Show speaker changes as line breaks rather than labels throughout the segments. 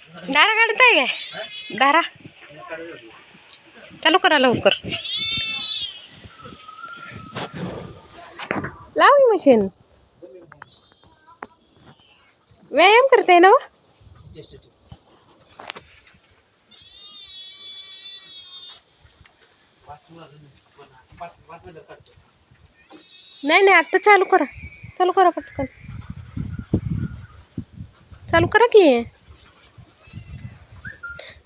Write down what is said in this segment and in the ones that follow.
दारा काढताय काय दारा चालू करा लवकर लाव मशीन व्यायाम करते ना नाही आता चालू करा पटकन चालू करा की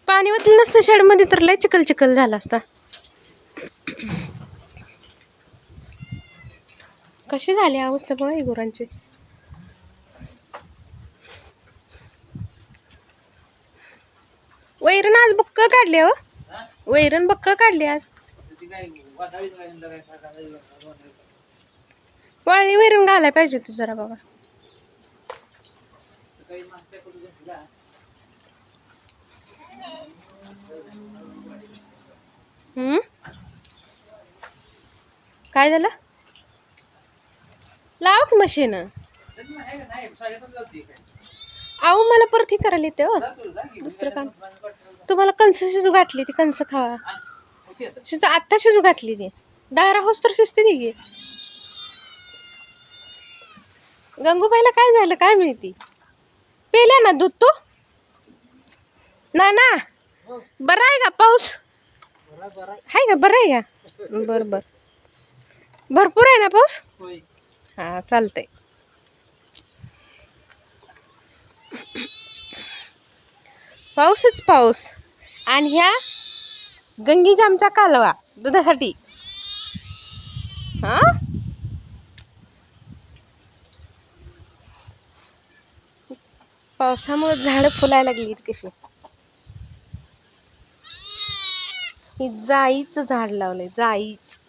पाणी वाटलं नसतं शेडमध्ये तर लय चिखल झाला असता कशी झाली अवस्था बघा ही गुरांची वैरण आज बक्कळ काढली हो वैरण बक्कळ काढली आज वाळी वैरण घालायला पाहिजे होती जरा बाबा काय झालं लाव की मशीन अहो मला परत ही करायला येते हो दुसरं काम तुम्हाला कणस शिजू घातली ती कणस खावा आत्ता शिजू घातली ती दारा होस तर शिजते ती गे गंगूबाईला काय झालं काय माहिती पेल्या ना दूध तो ना बरं आहे का पाऊस आहे का बरं आहे का बर भरपूर आहे ना पाऊस हा चालतंय पाऊसच पाऊस आणि ह्या गंगीजामचा कालवा दुधासाठी हा पावसामुळे झाडं फुलायला लागली कशी ही जाईचं झाड लावलंय जाईच